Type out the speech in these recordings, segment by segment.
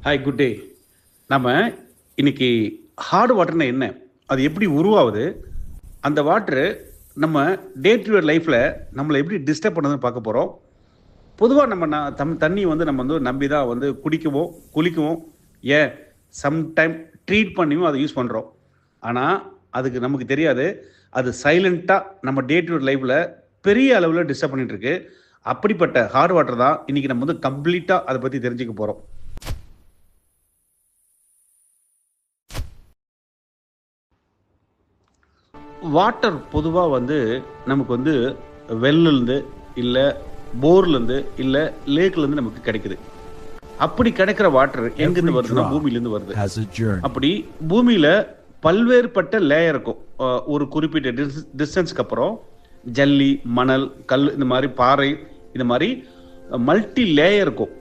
Hi, good day. நம்ம இன்னைக்கு heart வாட்டர்னா என்ன, அது எப்படி உருவாகுது, அந்த வாட்ரு நம்ம டே டு டே லைஃப்பில் நம்மளை எப்படி டிஸ்டர்ப் பண்ணுறதுன்னு பார்க்க போகிறோம். பொதுவாக நம்ம தண்ணி வந்து நம்ம வந்து நம்பி தான் வந்து குடிக்கவும் குளிக்கவும், ஏன் சம்டைம் ட்ரீட் பண்ணியும் அதை யூஸ் பண்ணுறோம். ஆனால் அதுக்கு நமக்கு தெரியாது, அது சைலண்ட்டாக நம்ம டே டு டே லைஃப்பில் பெரிய அளவில் டிஸ்டர்ப் பண்ணிகிட்ருக்கு. அப்படிப்பட்ட ஹார்ட் வாட்டர் தான் இன்றைக்கி நம்ம வந்து கம்ப்ளீட்டாக அதை பற்றி தெரிஞ்சுக்க போகிறோம். வாட்டர் பொதுவாக வந்து நமக்கு வந்து வெல்லேருந்து இல்லை போர்லேருந்து இல்லை லேக்லேருந்து நமக்கு கிடைக்குது. அப்படி கிடைக்கிற வாட்டர் எங்கேருந்து வருதுன்னா பூமியிலேருந்து வருது. அப்படி பூமியில் பல்வேறுபட்ட லேயர் இருக்கும். ஒரு குறிப்பிட்ட டிஸ்டன்ஸ்க்கு அப்புறம் ஜல்லி, மணல், கல், இந்த மாதிரி பாறை, இந்த மாதிரி மல்டி லேயர் இருக்கும்.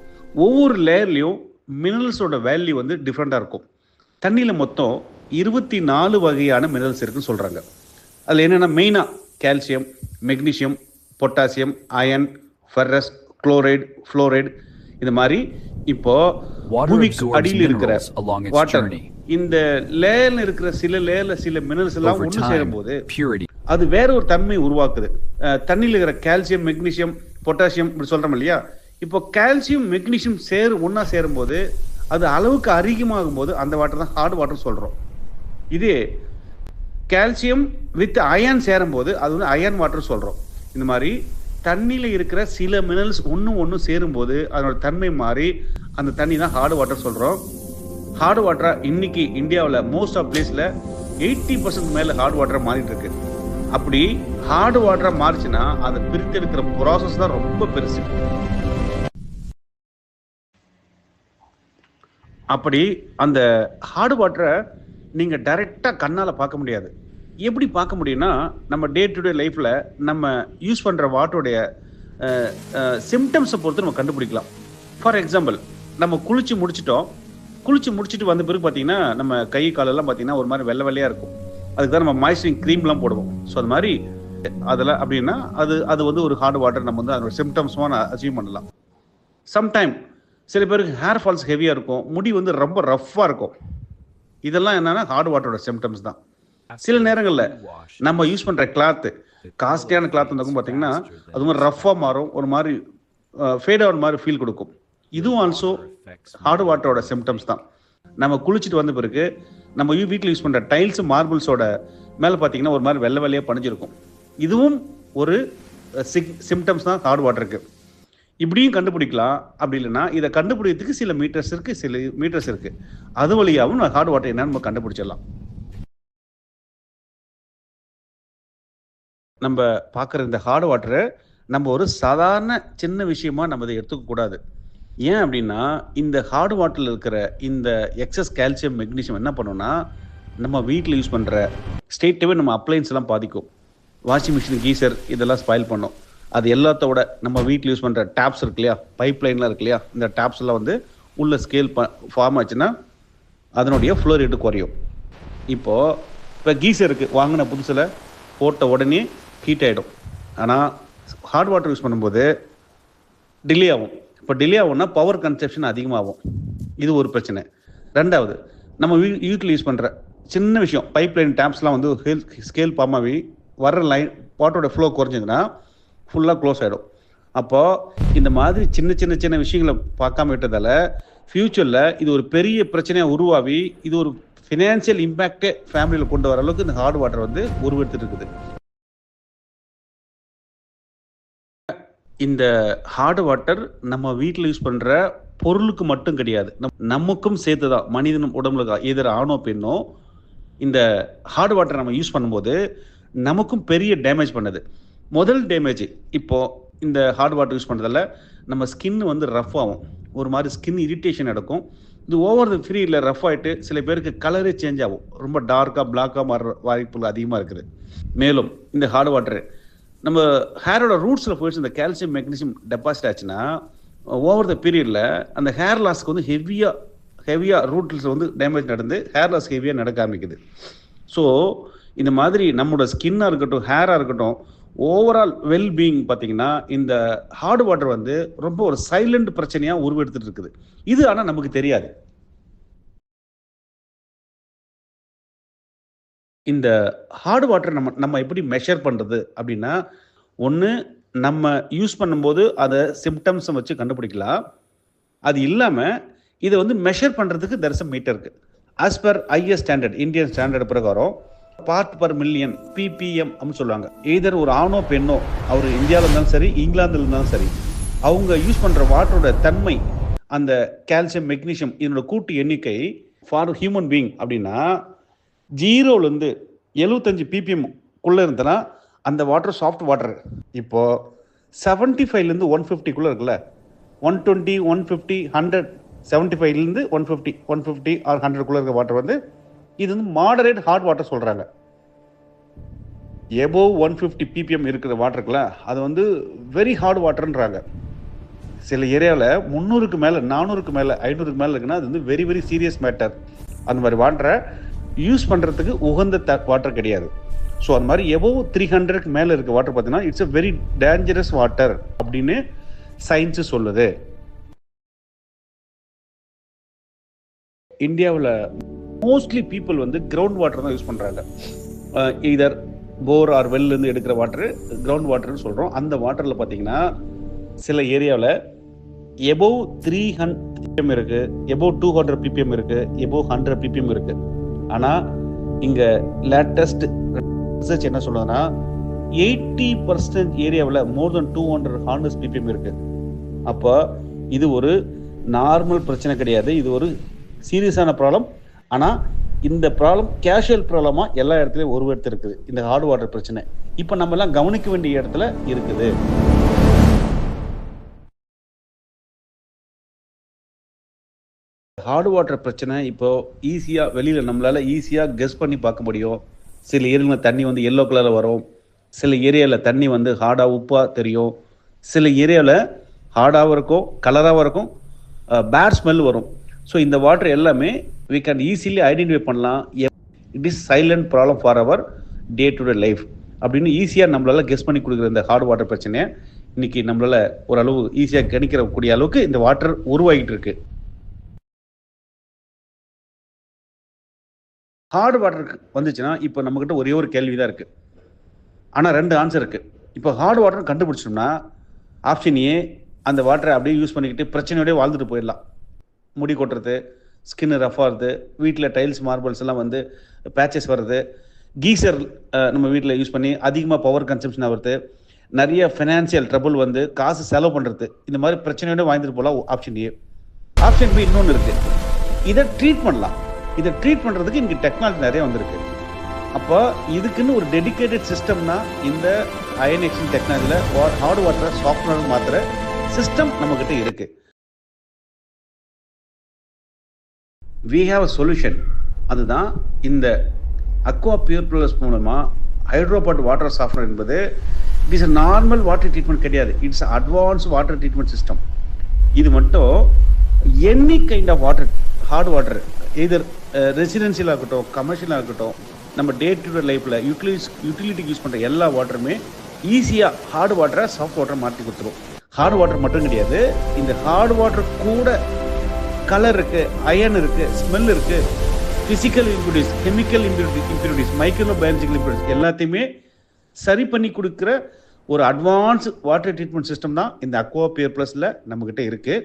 ஒவ்வொரு லேயர்லேயும் மினரல்ஸோட வேல்யூ வந்து டிஃப்ரெண்ட்டாக இருக்கும். தண்ணியில் மொத்தம் 24 வகையான மினரல்ஸ் இருக்குன்னு சொல்கிறாங்க. அதில் என்னென்னா மெயினாக calcium, magnesium, potassium, iron, ferrous, chloride, fluoride, இந்த மாதிரி இப்போது பூமிக்கு அடியில் இருக்கிற வாட்டர், இந்த லேயரில் இருக்கிற சில லேயரில் சில மினரல்ஸ் எல்லாம் ஒன்று சேரும்போது அது வேற ஒரு தன்மை உருவாக்குது. தண்ணியில் இருக்கிற கால்சியம், மெக்னீஷியம், பொட்டாசியம் இப்படி சொல்கிறோம் இல்லையா. இப்போ கால்சியம், மெக்னீஷியம் ஒன்றா சேரும்போது அது அளவுக்கு அதிகமாகும் போது அந்த வாட்டர் தான் ஹார்ட் வாட்டர் சொல்கிறோம். இதே கால்சியம் வித் அயன் சேரும்போது அது வந்து அயன் வாட்டர் சொல்கிறோம். இந்த மாதிரி தண்ணியில் இருக்கிற சில மினரல்ஸ் ஒன்று சேரும்போது அதனோட தன்மை மாறி அந்த தண்ணி தான் ஹார்ட் வாட்டர் சொல்கிறோம். ஹார்ட் வாட்டராக இன்னைக்கு இந்தியாவில் மோஸ்ட் ஆஃப் பிளேஸில் 80% மேலே ஹார்ட் வாட்டராக மாறிட்டு இருக்கு. அப்படி ஹார்ட் வாட்டராக மாறிச்சுன்னா அதை பிரித்தெடுக்கிற ப்ராசஸ் தான் ரொம்ப பெருசு. அப்படி அந்த ஹார்ட் வாட்டரை நீங்கள் டைரெக்டாக கண்ணால் பார்க்க முடியாது. எப்படி பார்க்க முடியும்னா, நம்ம டே டு டே லைஃப்பில் நம்ம யூஸ் பண்ணுற வாட்டருடைய சிம்டம்ஸை பொறுத்து நம்ம கண்டுபிடிக்கலாம். ஃபார் எக்ஸாம்பிள், நம்ம குளிச்சு முடிச்சுட்டு வந்த பிறகு பார்த்தீங்கன்னா நம்ம கை காலெல்லாம் பார்த்தீங்கன்னா ஒரு மாதிரி வெள்ளை வெள்ளையாக இருக்கும். அதுக்கு தான் நம்ம மாய்ஸ்சரிங் க்ரீம்லாம் போடுவோம். ஸோ அது மாதிரி அதெல்லாம் அப்படின்னா அது வந்து ஒரு ஹார்ட் வாட்டர் நம்ம வந்து அதோட சிம்டம்ஸும் அச்சீவ் பண்ணலாம். சம்டைம் சில பேருக்கு ஹேர் ஃபால்ஸ் ஹெவியாக இருக்கும், முடி வந்து ரொம்ப ரஃப்பாக இருக்கும். இதெல்லாம் என்னன்னா ஹார்ட் வாட்டரோட சிம்டம்ஸ் தான். சில நேரங்களில் நம்ம யூஸ் பண்ணுற கிளாத்து, காஸ்ட்லியான கிளாத் இருந்தாலும் பார்த்தீங்கன்னா அது மாதிரி ரஃப்பாக மாறும், ஒரு மாதிரி ஃபேட் ஆகிற மாதிரி ஃபீல் கொடுக்கும். இதுவும் ஆல்சோ ஹார்ட் வாட்டரோட சிம்டம்ஸ் தான். நம்ம குளிச்சுட்டு வந்த பிறகு நம்ம வீட்டில் யூஸ் பண்ணுற டைல்ஸு, மார்பிள்ஸோட மேலே பார்த்தீங்கன்னா ஒரு மாதிரி வெள்ளை வெள்ளையாக பணிஞ்சிருக்கும். இதுவும் ஒரு சிம்டம்ஸ் தான் ஹார்ட் வாட்டருக்கு. இப்படியும் கண்டுபிடிக்கலாம். அப்படி இல்லைன்னா இதை கண்டுபிடிக்கிறதுக்கு சில மீட்டர்ஸ் இருக்கு. அது வழியாகவும் ஹார்ட் வாட்டர் என்னன்னு நம்ம கண்டுபிடிச்சிடலாம். நம்ம பார்க்குற இந்த ஹார்ட் வாட்டரை நம்ம ஒரு சாதாரண சின்ன விஷயமா நம்ம இதை எடுத்துக்க கூடாது. ஏன் அப்படின்னா, இந்த ஹார்ட் வாட்டரில் இருக்கிற இந்த எக்ஸஸ் கால்சியம், மெக்னீஷியம் என்ன பண்ணுன்னா நம்ம வீட்டில் யூஸ் பண்ணுற ஸ்டேட்டவே நம்ம அப்ளையன்ஸ் எல்லாம் பாதிக்கும். வாஷிங் மிஷின், கீசர் இதெல்லாம் ஸ்பாயில் பண்ணும். அது எல்லாத்தோட நம்ம வீட்டில் யூஸ் பண்ணுற டேப்ஸ் இருக்கு இல்லையா, பைப் லைன்லாம் இருக்கு இல்லையா, இந்த டேப்ஸ் எல்லாம் வந்து உள்ள ஸ்கேல் ஃபார்ம் ஆச்சுன்னா அதனுடைய ஃப்ளோ ரேட்டு குறையும். இப்போ கீசருக்கு வாங்கின புதுசில் போட்ட உடனே ஹீட் ஆகிடும். ஆனால் ஹார்ட் வாட்டர் யூஸ் பண்ணும்போது டிலே ஆகும். இப்போ டிலே ஆகும்னா பவர் கன்சப்ஷன் அதிகமாகும். இது ஒரு பிரச்சனை. ரெண்டாவது, நம்ம வீட்டில் யூஸ் பண்ணுற சின்ன விஷயம், பைப் லைன் டேப்ஸ்லாம் வந்து ஸ்கேல் ஃபார்ம் ஆகி வர்ற லைன் வாட்டரோட ஃப்ளோ குறைஞ்சதுன்னா ஃபுல்லாக க்ளோஸ் ஆகிடும். அப்போது இந்த மாதிரி சின்ன விஷயங்களை பார்க்காம விட்டதால் ஃப்யூச்சரில் இது ஒரு பெரிய பிரச்சனையாக உருவாகி இது ஒரு ஃபினான்ஷியல் இம்பேக்டே ஃபேமிலியில் கொண்டு வர அளவுக்கு இந்த ஹார்ட் வாட்டர் வந்து உருவெடுத்துட்டு இருக்குது. இந்த ஹார்ட் வாட்டர் நம்ம வீட்டில் யூஸ் பண்ணுற பொருளுக்கு மட்டும் கிடையாது, நமக்கும் சேர்த்து தான். மனிதனும் உடம்புல எதிர ஆணோ பெண்ணோ இந்த ஹார்ட் வாட்டர் நம்ம யூஸ் பண்ணும்போது நமக்கும் பெரிய டேமேஜ் பண்ணுது. முதல் டேமேஜ், இப்போது இந்த ஹார்ட் வாட்டர் யூஸ் பண்ணுறதால நம்ம ஸ்கின் வந்து ரஃப் ஆகும், ஒரு மாதிரி ஸ்கின் இரிட்டேஷன் நடக்கும். இது ஓவர் த பீரியடில் ரஃப் ஆகிட்டு சில பேருக்கு கலரே சேஞ்ச் ஆகும், ரொம்ப டார்க்காக பிளாக்காக மாறுற வாய்ப்புகள் அதிகமாக இருக்குது. மேலும் இந்த ஹார்ட் வாட்டர் நம்ம ஹேரோட ரூட்ஸில் போயிடுச்சு, இந்த கால்சியம், மெக்னீஷியம் டெபாசிட் ஆச்சுன்னா ஓவர் த பீரியடில் அந்த ஹேர் லாஸ்க்கு வந்து ஹெவியாக ரூட்ஸில் வந்து டேமேஜ் நடந்து ஹேர் லாஸ் ஹெவியாக நடக்க ஆரம்பிக்குது. ஸோ இந்த மாதிரி நம்மளோட ஸ்கின்னாக இருக்கட்டும், ஹேராக இருக்கட்டும், ஓவரால் வெல்பீயிங் பார்த்தீங்கன்னா இந்த ஹார்ட் வாட்டர் வந்து ரொம்ப ஒரு சைலண்ட் பிரச்சனையாக உருவெடுத்துட்டு இருக்குது. இது ஆனால் நமக்கு தெரியாது. இந்த ஹார்ட் வாட்டர் நம்ம நம்ம எப்படி மெஷர் பண்ணுறது அப்படின்னா, ஒன்று நம்ம யூஸ் பண்ணும்போது அதை சிம்டம்ஸை வச்சு கண்டுபிடிக்கலாம். அது இல்லாமல் இதை வந்து மெஷர் பண்ணுறதுக்கு தெர் இஸ் அ மீட்டர் இருக்குது. As per IS standard, Indian standard பிரகாரம் பார்ட் பர் மில்லியன் பிபிஎம் அப்படின்னு சொல்லுவாங்க. எய்தர் ஒரு ஆணோ பெண்ணோ, அவர் இந்தியாவில் இருந்தாலும் சரி, இங்கிலாந்தில் இருந்தாலும் சரி, அவங்க யூஸ் பண்ணுற வாட்டரோட தன்மை, அந்த கால்சியம், மெக்னீஷியம் இதனோட கூட்டு எண்ணிக்கை ஃபார் ஹியூமன் பீயிங் அப்படின்னா 0லேருந்து 75 ppm இருந்ததுன்னா அந்த வாட்டர் சாஃப்ட் வாட்டர். இப்போது 75லேருந்து 150 இருக்குல்ல, 120, 150, 100, 75லேருந்து 150, 150 ஆர் 100 இருக்க வாட்டர் வந்து இது வந்து மாடரேட் ஹார்ட் வாட்டர் சொல்கிறாங்க. எபோவ் 150 ppm இருக்கிற வாட்டருக்குல அது வந்து வெரி ஹார்ட் வாட்டர்ன்றாங்க. சில ஏரியாவில் 300க்கு மேலே, 400க்கு மேலே, 500க்கு மேலே இருக்குன்னா அது வந்து வெரி வெரி சீரியஸ் மேட்டர். அந்த மாதிரி வாட்டரை யூஸ் பண்ணுறதுக்கு உகந்த வாட்டர் கிடையாது. ஸோ அந்த மாதிரி எபோவ் 300க்கு மேலே இருக்க வாட்டர் பார்த்தீங்கன்னா it's a very dangerous water அப்படின்னு சயின்ஸு சொல்லுது. இந்தியாவில் மோஸ்ட்லி பீப்புள் வந்து கிரவுண்ட் வாட்டர் தான் யூஸ் பண்ணுறாங்க. இதர் போர் ஆர் வெல்லேருந்து எடுக்கிற வாட்டரு கிரவுண்ட் வாட்டர்னு சொல்கிறோம். அந்த வாட்டரில் பார்த்தீங்கன்னா சில ஏரியாவில் எபோவ் 300 ppm இருக்குது, எபோவ் 200 ppm இருக்குது, எபோவ் 100 ppm இருக்குது. ஆனால் இங்கே லேட்டஸ்ட் ரிசர்ச் என்ன சொல்லுதுன்னா 80% ஏரியாவில் மோர் தென் 200 ppm இருக்குது. அப்போ இது ஒரு நார்மல் பிரச்சனை கிடையாது, இது ஒரு சீரியஸான ப்ராப்ளம். ஆனால் இந்த ப்ராப்ளம் கேஷுவல் ப்ராப்ளமாக எல்லா இடத்துலையும் ஒரு இடத்துல இருக்குது, இந்த ஹார்ட் வாட்டர் பிரச்சனை. இப்போ நம்ம எல்லாம் கவனிக்க வேண்டிய இடத்துல இருக்குது. ஹார்ட் வாட்டர் பிரச்சனை இப்போ ஈஸியாக வெளியில் நம்மளால் ஈஸியாக கெஸ் பண்ணி பார்க்க முடியும். சில ஏரியாவில் தண்ணி வந்து எல்லோ கலரில் வரும், சில ஏரியாவில் தண்ணி வந்து ஹார்டாக உப்பாக தெரியும், சில ஏரியாவில் ஹார்டாகவும் இருக்கும், கலராகவும் இருக்கும், பேட் ஸ்மெல் வரும். ஸோ இந்த வாட்டர் எல்லாமே we can easily identify பண்ணலாம். It is silent problem for our day to day life அப்படின்னு ஈஸியாக நம்மளால கெஸ் பண்ணி கொடுக்குற இந்த ஹார்ட் வாட்டர் பிரச்சனையை இன்னைக்கு நம்மளால ஓரளவு ஈஸியாக கணிக்கிறக்கூடிய அளவுக்கு இந்த வாட்டர் உருவாகிட்டு இருக்கு. ஹார்ட் வாட்டருக்கு வந்துச்சுன்னா இப்போ நம்மக்கிட்ட ஒரே ஒரு கேள்வி தான் இருக்குது, ஆனால் 2 ஆன்சர் இருக்குது. இப்போ ஹார்ட் வாட்டர் கண்டுபிடிச்சோம்னா ஆப்ஷன் ஏ, அந்த வாட்டரை அப்படியே யூஸ் பண்ணிக்கிட்டு பிரச்சனையோடய வாழ்ந்துட்டு போயிடலாம். முடி கொட்டுறது, ஸ்கின்னு ரஃப் ஆகுது, வீட்டில் டைல்ஸ் மார்பிள்ஸ் எல்லாம் வந்து பேச்சஸ் வருது, கீசர் நம்ம வீட்டில் யூஸ் பண்ணி அதிகமாக பவர் கன்சம்ஷன் ஆகுறது, நிறைய ஃபினான்சியல் ட்ரபுள் வந்து காசு செலவு பண்ணுறது, இந்த மாதிரி பிரச்சனையோட வாழ்ந்துட்டு போகலாம். Option A. ஆப்ஷன் பி இன்னொன்று இருக்குது, இதை ட்ரீட் பண்ணலாம். இதை ட்ரீட் பண்ணுறதுக்கு இங்கே டெக்னாலஜி நிறைய வந்திருக்கு. அப்போ இதுக்குன்னு ஒரு டெடிக்கேட்டட் சிஸ்டம்னா இந்த அயன் எக்ஸ்சேஞ்ச் டெக்னாலஜியில் ஹார்ட் வாட்டரை சாஃப்ட்வேர் மாற்றுற சிஸ்டம் நம்மக்கிட்ட இருக்குது. we have a solution. அதுதான் இந்த அக்வா பியூர் ப்ளஸ் மூலமாக ஹைட்ரோபாட் வாட்டர் சாஃப்ட்வேர் என்பது it is a normal water treatment கிடையாது, it's advance water treatment system. இது மட்டும் any kind of water, hard water, either ரெசிடென்சியலாக இருக்கட்டும், கமர்ஷியலாக இருக்கட்டும், நம்ம டே டு டே லைஃப்பில் யூட்டிலிட்டிக்கு யூஸ் பண்ணுற எல்லா வாட்டருமே ஈஸியாக ஹார்ட் வாட்டரை சாஃப்ட் வாட்டரை மாற்றி கொடுத்துரும். ஹார்ட் வாட்டர் மட்டும் கிடையாது, இந்த ஹார்ட் வாட்டர் கூட கலர் இருக்கு, அயன் இருக்கு, ஸ்மெல் இருக்கு, physical impurities, chemical impurities, micro biological impurities எல்லாத்தையுமே சரி பண்ணி கொடுக்குற ஒரு அட்வான்ஸ் வாட்டர் ட்ரீட்மெண்ட் சிஸ்டம் தான் இந்த அக்வா பியூர் ப்ளஸ்ல நம்மகிட்ட இருக்கு.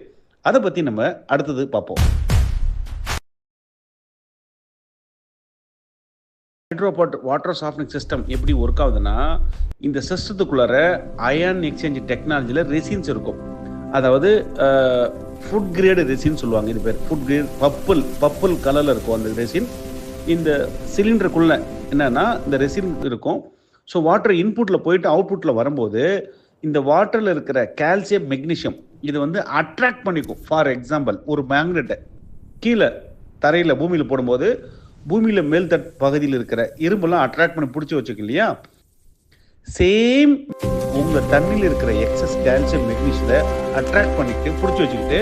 அதை பத்தி நம்ம அடுத்தது பார்ப்போம். ஹைட்ரோபாட் வாட்டர் சாஃப்ட்னிங் சிஸ்டம் எப்படி ஒர்க் ஆகுதுன்னா, இந்த சிஸ்டத்துக்குள்ளார அயன் எக்ஸ்சேஞ்ச் டெக்னாலஜியில் ரெசின்ஸ் இருக்கும். அதாவது ஃபுட் கிரேடு ரெசின் சொல்லுவாங்க. இது பேர் ஃபுட் கிரேட். பப்புல் கலரில் இருக்கும் அந்த ரெசின். இந்த சிலிண்டருக்குள்ள என்னன்னா இந்த ரெசின் இருக்கும். ஸோ வாட்டர் இன்புட்டில் போயிட்டு அவுட்புட்டில் வரும்போது இந்த வாட்டரில் இருக்கிற கால்சியம், மெக்னீஷியம் இது வந்து அட்ராக்ட் பண்ணிக்கும். ஃபார் எக்ஸாம்பிள், ஒரு மேக்னெட்டை கீழே தரையில் பூமியில் போடும்போது பூமியில் மேல் பகுதியில் இருக்கிற இரும்பெல்லாம் அட்ராக்ட் பண்ணி பிடிச்சி வச்சுக்கும் இல்லையா, சேம் உங்கள் தண்ணியில் இருக்கிற எக்ஸஸ் கால்சியம், மெக்னீஷியத்தை அட்ராக்ட் பண்ணிட்டு பிடிச்சி வச்சுக்கிட்டு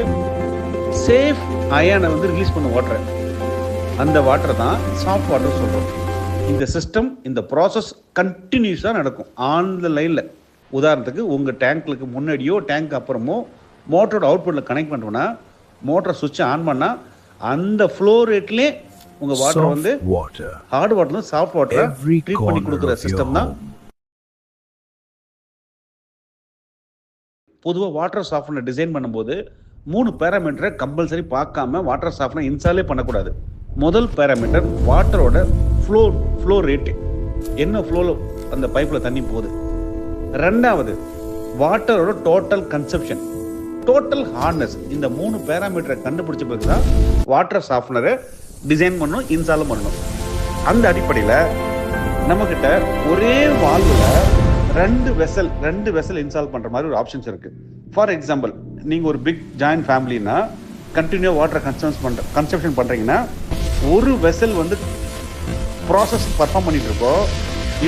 சேஃப் அயனை வந்து ரிலீஸ் பண்ண வாட்டர், அந்த வாட்டர் தான் சாஃப்ட் வாட்டர் சொல்கிறோம். இந்த சிஸ்டம், இந்த ப்ராசஸ் கண்டினியூஸாக நடக்கும் ஆன் த லைனில். உதாரணத்துக்கு உங்கள் டேங்க்லுக்கு முன்னாடியோ டேங்க் அப்புறமோ மோட்டரோட அவுட்புட்டில் கனெக்ட் பண்ணுறோன்னா மோட்டரை சுவிட்சை ஆன் பண்ணால் அந்த ஃப்ளோ ரேட்லேயே உங்க வாட்டர் வந்து ஹார்ட் வாட்டர்ல சாஃப்ட் வாட்டரை ட்ரீட் பண்ணி கொடுக்குற சிஸ்டம் தான். பொதுவாக வாட்டர் சாஃப்ட்னர் டிசைன் பண்ணும்போது 3 பேராமீட்டரை கம்பல்சரி பார்க்காம வாட்டர் சாஃப்ட்னர் இன்ஸ்டாலே பண்ணக்கூடாது. முதல் பேராமீட்டர் வாட்டரோட ஃப்ளோ ரேட்டு, என்ன ஃப்ளோவில் அந்த பைப்பில் தண்ணி போகுது. ரெண்டாவது வாட்டரோட டோட்டல் கன்சப்ஷன், டோட்டல் ஹார்ட்னஸ். இந்த 3 பேராமீட்டரை கண்டுபிடிச்ச பிறகு தான் வாட்டர் சாஃப்ட்னரை டிசைன் பண்ணணும், இன்ஸ்டாலும் பண்ணணும். அந்த அடிப்படையில் நம்மக்கிட்ட ஒரே வால்வில் ரெண்டு வெசல் இன்ஸ்டால் பண்ணுற மாதிரி ஒரு ஆப்ஷன்ஸ் இருக்குது. ஃபார் எக்ஸாம்பிள், நீங்கள் ஒரு பிக் ஜாயின்ட் ஃபேமிலின்னா கண்டினியூ வாட்டர் கன்சப்ஷன் பண்ணுறீங்கன்னா ஒரு வெசல் வந்து ப்ராசஸ் பர்ஃபார்ம் பண்ணிட்டு இருக்கோம்,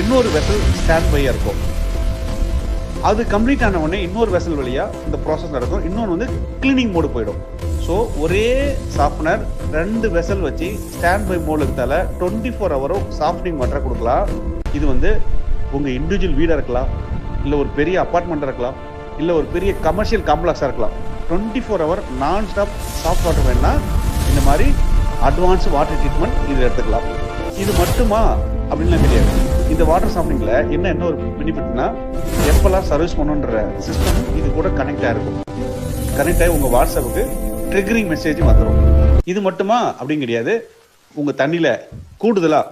இன்னொரு வெசல் ஸ்டாண்ட் பையாக இருக்கும். அது கம்ப்ளீட் ஆன உடனே இன்னொரு வெசல் வழியாக இந்த ப்ராசஸ் நடக்கும், இன்னொன்று வந்து கிளீனிங் மோடு போயிடும். ஸோ ஒரே சாஃப்ட்னர் 2 வெசல் வச்சு ஸ்டாண்ட் பை மோடில் இருந்தால 24 ஹவரும் சாஃப்ட்னிங் வாட்டரை கொடுக்கலாம். இது வந்து உங்கள் இண்டிவிஜுவல் வீடாக இருக்கலாம், இல்லை ஒரு பெரிய அப்பார்ட்மெண்ட்டாக இருக்கலாம், இல்லை ஒரு பெரிய கமர்ஷியல் காம்ப்ளெக்ஸாக இருக்கலாம். 24 ஹவர் நான் ஸ்டாப் சாஃப்ட் வாட்டர் வேணும்னா இந்த மாதிரி அட்வான்ஸ் வாட்டர் ட்ரீட்மெண்ட் இதில் எடுத்துக்கலாம். இது மட்டுமா அப்படின்லாம் கிடையாது. இந்த வாட்டர் சாஃப்ட்னிங்கில் என்ன ஒரு பெனிஃபிட்னா, எப்பெல்லாம் சர்வீஸ் பண்ணுன்ற சிஸ்டம் இது கூட கனெக்ட் ஆகிருக்கும். கனெக்ட் ஆகி உங்கள் வாட்ஸ்அப்புக்கு ட்ரிகரிங் மெசேஜ் வந்துடும். இது மட்டுமா அப்படின்னு கிடையாது. உங்கள் தண்ணியில் கூடுதலாக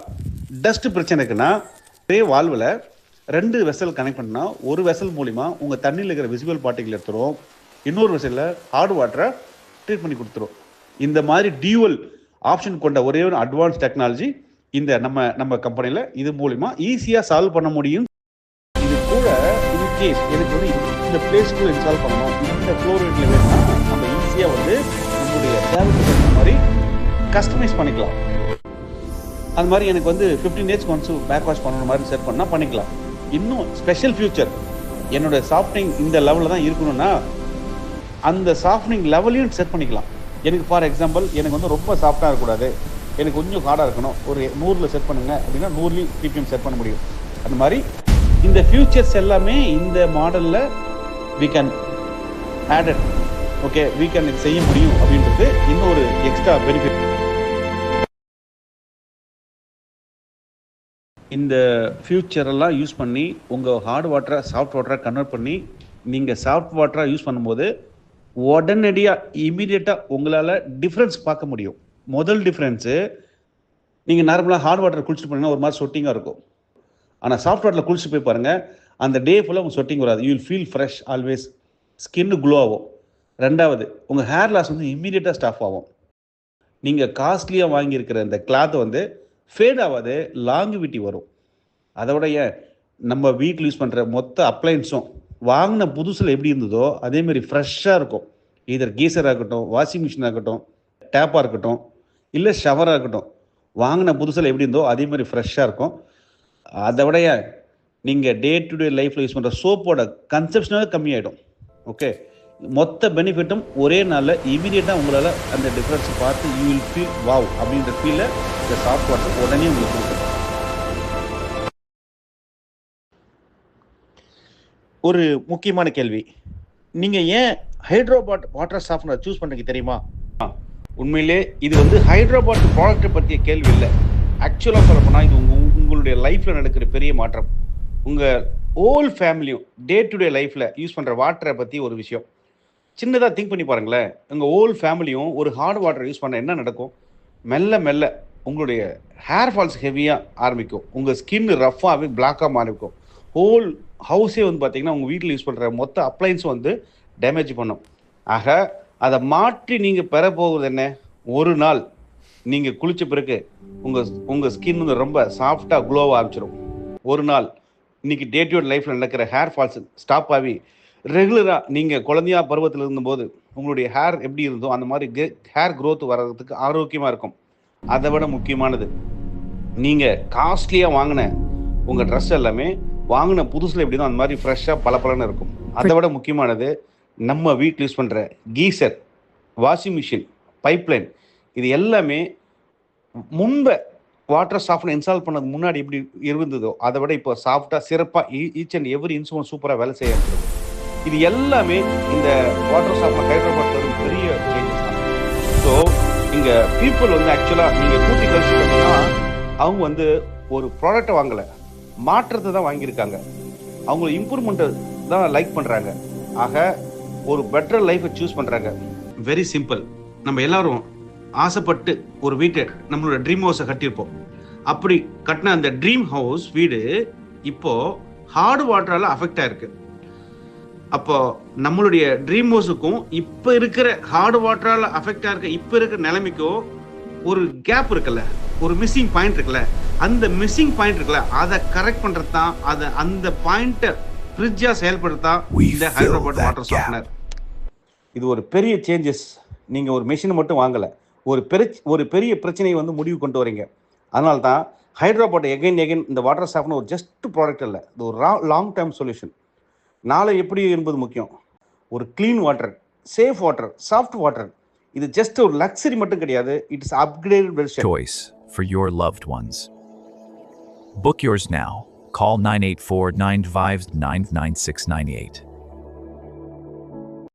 டஸ்ட் பிரச்சனை இருக்குன்னா ஒரே வால்வில் 2 வெசல் கனெக்ட் பண்ணா ஒரு வெசல் மூலிமா உங்கள் தண்ணியில் இருக்கிற விசிபிள் பார்ட்டிகள் எடுத்துரும், இன்னொரு வெசலில் ஹார்ட் வாட்டரை ட்ரீட் பண்ணி கொடுத்துரும். இந்த மாதிரி டியூவல் ஆப்ஷன் கொண்ட ஒரே ஒரு அட்வான்ஸ் டெக்னாலஜி இந்த நம்ம கம்பெனியில் இது மூலிமா ஈஸியாக சால்வ் பண்ண முடியும். இது கூட இன்கேஸ் எனக்கு வந்து இந்த பிளேஸ்க்குள்ள இன்ஸ்டால் பண்ணணும், இந்த ஃப்ளோர் ரேட்டில் வேணும்னா நம்ம ஈஸியாக வந்து நம்மளுடைய தேவைக்கு தகுந்த மாதிரி கஸ்டமைஸ் பண்ணிக்கலாம். அது மாதிரி எனக்கு வந்து 15 days ஒன்ஸ் பேக் வாஷ் பண்ணுற மாதிரி செட் பண்ணால் பண்ணிக்கலாம். இன்னும் ஸ்பெஷல் ஃபியூச்சர், என்னோட சாஃப்ட்னிங் இந்த லெவலில் தான் இருக்கணும்னா அந்த சாஃப்ட்னிங் லெவலையும் செட் பண்ணிக்கலாம். எனக்கு ஃபார் எக்ஸாம்பிள் எனக்கு வந்து ரொம்ப சாஃப்டாக இருக்கக்கூடாது, எனக்கு கொஞ்சம் ஹார்டாக இருக்கணும், ஒரு 100ல் செட் பண்ணுங்க அப்படின்னா 100 ppm செட் பண்ண முடியும். அந்த மாதிரி இந்த ஃபியூச்சர்ஸ் எல்லாமே இந்த மாடலில் we can add it, okay, we can செய்ய முடியும் அப்படின்றது இன்னொரு எக்ஸ்ட்ரா பெனிஃபிட். இந்த ஃபியூச்சரெல்லாம் யூஸ் பண்ணி உங்கள் ஹார்ட் வாட்டரை சாஃப்ட் வாட்டரை கன்வெர்ட் பண்ணி நீங்கள் சாஃப்ட் வாட்டராக யூஸ் பண்ணும்போது உடனடியாக இமீடியட்டாக உங்களால் டிஃப்ரென்ஸ் பார்க்க முடியும். முதல் டிஃப்ரென்ஸு, நீங்கள் நார்மலாக ஹார்ட் வாட்டர் குளிச்சுட்டு போனீங்கன்னா ஒரு மாதிரி சொட்டிங்காக இருக்கும். ஆனால் சாஃப்ட் வாட்டரில் குளிச்சுட்டு போய் பாருங்கள், அந்த டே ஃபுல்லாக உங்கள் சொட்டிங் வராது. You will feel fresh always, skin glow ஆகும். ரெண்டாவது, உங்கள் ஹேர் லாஸ் வந்து இம்மீடியட்டாக ஸ்டாப் ஆகும். நீங்கள் காஸ்ட்லியாக வாங்கியிருக்கிற இந்த கிளாத் வந்து ஃபேட் ஆகாது, லாங்குவிட்டி வரும். அதோட ஏன் நம்ம வீட்டில் யூஸ் பண்ணுற மொத்த அப்ளைன்ஸும் வாங்கின புதுசில் எப்படி இருந்ததோ அதேமாரி ஃப்ரெஷ்ஷாக இருக்கும். இதர் கீசராக இருக்கட்டும், வாஷிங் மிஷினாக இருக்கட்டும், டேப்பாக இருக்கட்டும், இல்லை ஷவராக இருக்கட்டும், வாங்கின புதுசில் எப்படி இருந்தோ அதேமாதிரி ஃப்ரெஷ்ஷாக இருக்கும். அதை விட நீங்கள் டே டு டே லைஃப்பில் யூஸ் பண்ணுற சோப்போட கன்சப்ஷனாக கம்மியாயிடும். ஓகே, மொத்த பெனிஃபிட்டும் ஒரே நாளில் இமீடியட்டாக உங்களால் அந்த டிஃப்ரென்ஸை பார்த்து யூ வில் ஃபீல் வாவ் அப்படின்ற ஃபீலை இந்த சாஃப்ட் வாட்டர் உடனே உங்களுக்கு கொடுக்கும். ஒரு முக்கியமான கேள்வி, நீங்கள் ஏன் ஹைட்ரோபாட் வாட்டர் சாஃப்ட்னர் சூஸ் பண்ணுறீங்க தெரியுமா? உண்மையிலே இது வந்து ஹைட்ரோபாட் ப்ராடக்ட்டை பற்றிய கேள்வி இல்லை. ஆக்சுவலாக சொல்லப்போனால் இது உங்களுடைய லைஃப்பில் நடக்கிற பெரிய மாற்றம். உங்கள் ஹோல் ஃபேமிலியும் டே டு டே லைஃப்பில் யூஸ் பண்ணுற வாட்டரை பற்றி ஒரு விஷயம் சின்னதாக திங்க் பண்ணி பாருங்களேன். உங்கள் ஹோல் ஃபேமிலியும் ஒரு ஹார்ட் வாட்டர் யூஸ் பண்ண என்ன நடக்கும்? மெல்ல மெல்ல உங்களுடைய ஹேர் ஃபால்ஸ் ஹெவியாக ஆரம்பிக்கும், உங்கள் ஸ்கின் ரஃப்பாகவே பிளாக்காக மாறிக்கும், ஹோல் ஹவுஸே வந்து பார்த்தீங்கன்னா உங்கள் வீட்டில் யூஸ் பண்ணுற மொத்த அப்ளைன்ஸும் வந்து டேமேஜ் பண்ணும். ஆக அதை மாற்றி நீங்கள் பெற போகிறது என்ன? ஒரு நாள் நீங்கள் குளித்த பிறகு உங்கள் ஸ்கின் வந்து ரொம்ப சாஃப்டாக க்ளோவாக ஆரம்பிச்சிடும். ஒரு நாள் இன்றைக்கி டே டு டே லைஃப்பில் நடக்கிற ஹேர் ஃபால்ஸ் ஸ்டாப் ஆகி ரெகுலராக நீங்கள் குழந்தையா பருவத்தில் இருந்தபோது உங்களுடைய ஹேர் எப்படி இருந்தோ அந்த மாதிரி ஹேர் க்ரோத் வர்றதுக்கு ஆரோக்கியமாக இருக்கும். அதை விட முக்கியமானது, நீங்கள் காஸ்ட்லியாக வாங்கின உங்கள் ட்ரெஸ் எல்லாமே வாங்கின புதுசில் எப்படி தான் அந்த மாதிரி ஃப்ரெஷ்ஷாக பளபளன்னு இருக்கும். அதை விட முக்கியமானது, நம்ம வீட்டில் யூஸ் பண்ணுற கீசர், வாஷிங் மிஷின், பைப்லைன், இது எல்லாமே முன்பை வாட்டர் சாஃப்ட்னர் இன்ஸ்டால் பண்ணது முன்னாடி எப்படி இருந்ததோ அதை விட இப்போ சாஃப்டாக சிறப்பாக ஈச் அண்ட் எவ்ரி இன்ஸ்ட்ருமெண்ட் சூப்பராக வேலை செய்ய இருக்குது. இது எல்லாமே இந்த வாட்டர் சாஃப்ட்னர் ஹைட்ரோபாட் பெரிய சேஞ்சஸ் தான். ஸோ இங்க பீப்புள் வந்து ஆக்சுவலா நீங்க கூட்டி கழிச்சு பார்த்தீங்கன்னா அவங்க வந்து ஒரு ப்ராடக்ட்டை வாங்கல, மாற்றத்தை தான் வாங்கியிருக்காங்க. அவங்க இம்ப்ரூவ்மெண்ட்டை தான் லைக் பண்றாங்க. ஆக ஒரு பெட்டர் லைஃபை சூஸ் பண்றாங்க. Very simple. நம்ம எல்லாரும் ஆசைப்பட்டு ஒரு வீட்டை நம்மளோட ட்ரீம் ஹவுஸை கட்டியிருப்போம். அப்படி கட்டின அந்த ட்ரீம் ஹவுஸ் வீடு இப்போ ஹார்ட் வாட்டரால அஃபெக்ட் ஆயிருக்கு. அப்போ நம்மளுடைய ட்ரீம் ஹவுஸுக்கும் இப்போ இருக்கிற ஹார்ட் வாட்டரால அஃபெக்ட் ஆயிருக்க இப்போ இருக்கிற நிலைமைக்கும் ஒரு கேப் இருக்குல்ல, ஒரு மிஸ்ஸிங் பாயிண்ட் இருக்குல்ல, அந்த மிஸ்ஸிங் பாயிண்ட் இருக்குல்ல, அதை கரெக்ட் பண்றது தான், அதை அந்த பாயிண்ட்டை பிரிட்ஜா செயல்படுத்தான் இந்த ஹைட்ரோபாட் வாட்டர் சாஃப்ட்னர். இது ஒரு பெரிய சேஞ்சஸ். நீங்க ஒரு மெஷின் மட்டும் வாங்கல, ஒரு பெரிய பிரச்சனையை வந்து முடிவு கொண்டு வரீங்க. அதனால தான் ஹைட்ரோபாட் எகைன் இந்த வாட்டர் சாஃப்ட்னர் ஒரு ஜஸ்ட் ப்ராடக்ட் இல்லை, இது ஒரு லாங் டேர்ம் சொல்யூஷன். நாளை எப்படி என்பது முக்கியம். ஒரு clean water, safe water, soft water, இது ஜஸ்ட் ஒரு லக்ஸரி மட்டும் கிடையாது, it's upgraded version. Choice for your loved ones. Book yours now. Call 984-959-9698.